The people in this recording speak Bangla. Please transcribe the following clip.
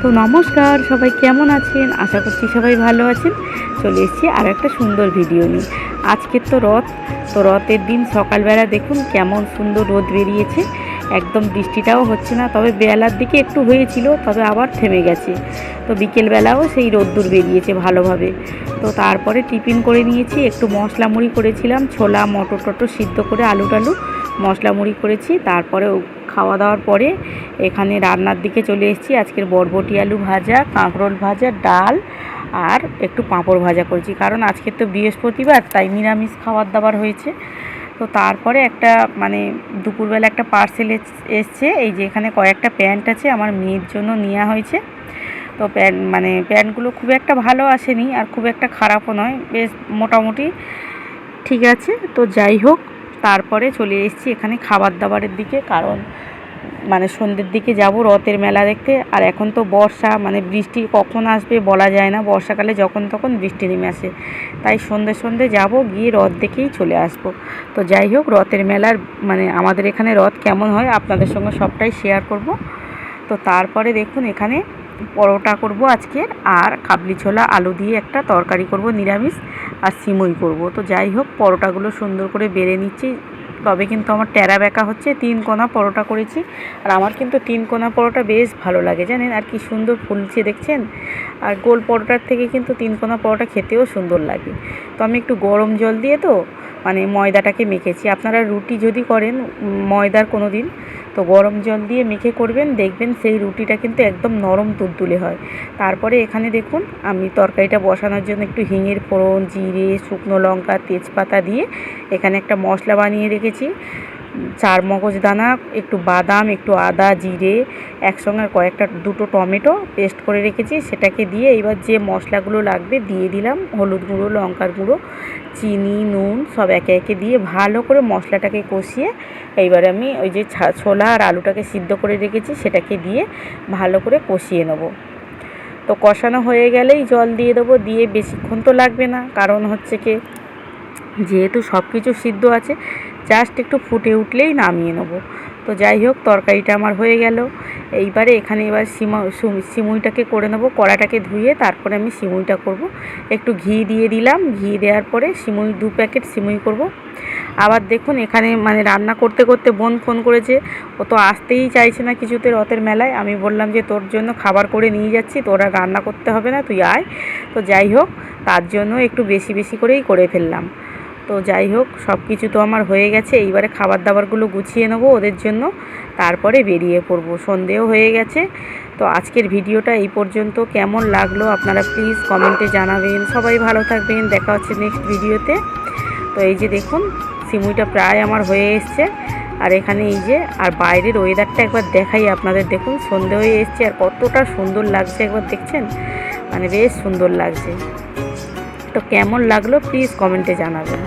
তো নমস্কার, সবাই কেমন আছেন? আশা করছি সবাই ভালো আছেন। চলে এসেছি আর একটা সুন্দর ভিডিও নিয়ে। আজকের তো রথ, তো রথের দিন সকালবেলা দেখুন কেমন সুন্দর রোদ বেরিয়েছে। একদম বৃষ্টিটাও হচ্ছে না, তবে বেলার দিকে একটু হয়েছিল, তবে আবার থেমে গেছে। তো বিকেলবেলাও সেই রোদ্দুর বেরিয়েছে ভালোভাবে। তো তারপরে টিফিন করে নিয়েছি, একটু মশলা মুড়ি করেছিলাম, ছোলা মটর টটর সিদ্ধ করে আলু টালু মশলা মুড়ি করেছি। তারপরে খাওয়া দাওয়ার পরে এখানে রান্নার দিকে চলে এসেছি। আজকের বরবটি আলু ভাজা, কাঁকরোল ভাজা, ডাল আর একটু পাঁপড় ভাজা করেছি, কারণ আজকে তো বৃহস্পতিবার, তাই নিরামিষ খাবার দাবার হয়েছে। তো তারপরে একটা দুপুরবেলা একটা পার্সেল এসছে, এই যে এখানে কয়েকটা প্যান্ট আছে, আমার মেয়ের জন্য নেওয়া হয়েছে। তো প্যান্টগুলো খুব একটা ভালো আসেনি আর খুব একটা খারাপও নয়, বেশ মোটামুটি ঠিক আছে। তো যাই হোক, তারপরে চলে এসেছি এখানে খাবার দাবারের দিকে, কারণ সন্ধ্যের দিকে যাব রথের মেলা দেখতে। আর এখন তো বর্ষা, বৃষ্টি কখন আসবে বলা যায় না, বর্ষাকালে যখন তখন বৃষ্টি নেমে আসে, তাই সন্ধ্যে যাব, গিয়ে রথ দেখেই চলে আসব। তো যাই হোক, রথের মেলার আমাদের এখানে রথ কেমন হয় আপনাদের সঙ্গে সবটাই শেয়ার করব। তো তারপরে দেখুন এখানে পরোটা করব আজকের, আর কাবলি ছোলা আলু দিয়ে একটা তরকারি করব নিরামিষ, আর সিমুই করব। তো যাই হোক, পরোটাগুলো সুন্দর করে বেড়ে নিচ্ছি। তবে কিন্তু আমার টেরা বেঁকা হচ্ছে, 3 কোনা পরোটা করেছি, আর আমার কিন্তু 3 কোনা পরোটা বেশ ভালো লাগে জানেন, আর কি সুন্দর ফুলছে দেখছেন। আর গোল পরোটার থেকে কিন্তু 3 কোনা পরোটা খেতেও সুন্দর লাগে। তো আমি একটু গরম জল দিয়ে ময়দাটাকে মেখেছি। আপনারা রুটি যদি করেন ময়দার কোনো দিন, তো গরম জল দিয়ে মেখে করবেন, দেখবেন সেই রুটিটা কিন্তু একদম নরম তুলতুলে হয়। তারপরে এখানে দেখুন আমি তরকারিটা বসানোর জন্য একটু হিঙের ফোড়ন, জিরে, শুকনো লঙ্কা, তেজপাতা দিয়ে এখানে একটা মশলা বানিয়ে রেখেছি। 4 মগজদানা, একটু বাদাম, একটু আদা, জিরে একসঙ্গে, দুটো টমেটো পেস্ট করে রেখেছি, সেটাকে দিয়ে এবার যে মশলাগুলো লাগবে দিয়ে দিলাম। হলুদ গুঁড়ো, লঙ্কার গুঁড়ো, চিনি, নুন সব একে একে দিয়ে ভালো করে মশলাটাকে কষিয়ে এইবারে আমি ওই যে ছোলা আর আলুটাকে সিদ্ধ করে রেখেছি সেটাকে দিয়ে ভালো করে কষিয়ে নেব। তো কষানো হয়ে গেলেই জল দিয়ে দেবো, দিয়ে বেশিক্ষণ তো লাগবে না, কারণ হচ্ছে কি যেহেতু সব কিছু সিদ্ধ আছে, জাস্ট একটু ফুটে উঠলেই নামিয়ে নেব। তো যাই হোক, তরকারিটা আমার হয়ে গেল। এইবারে এখানে এবার সিমুইটাকে করে নেব, কড়াটাকে ধুয়ে তারপরে আমি সিমুইটা করব। একটু ঘি দিয়ে দিলাম, ঘি দেওয়ার পরে 2 প্যাকেট সিমুই করব। আবার দেখুন এখানে রান্না করতে করতে বোন ফোন করেছে, ও তো আসতেই চাইছে না কিছুতে রথের মেলায়। আমি বললাম যে তোর জন্য খাবার করে নিয়ে যাচ্ছি, তোরা রান্না করতে হবে না, তুই আয়। তো যাই হোক, তার জন্য একটু বেশি বেশি করেই করে ফেললাম। তো যাই হোক, সব কিছু তো আমার হয়ে গেছে, এইবারে খাবার দাবারগুলো গুছিয়ে নেবো ওদের জন্য, তারপরে বেরিয়ে পড়ব। সন্ধেও হয়ে গেছে। তো আজকের ভিডিওটা এই পর্যন্ত। কেমন লাগলো আপনারা প্লিজ কমেন্টে জানাবেন। সবাই ভালো থাকবেন, দেখা হচ্ছে নেক্সট ভিডিওতে। তো এই যে দেখুন সিমুইটা প্রায় আমার হয়ে এসছে, আর এখানে এই যে, আর বাইরের ওয়েদারটা একবার দেখাই আপনাদের, দেখুন সন্ধে হয়ে এসছে আর কতটা সুন্দর লাগছে, একবার দেখছেন, বেশ সুন্দর লাগছে। তো কেমন লাগলো প্লিজ কমেন্টে জানাবেন।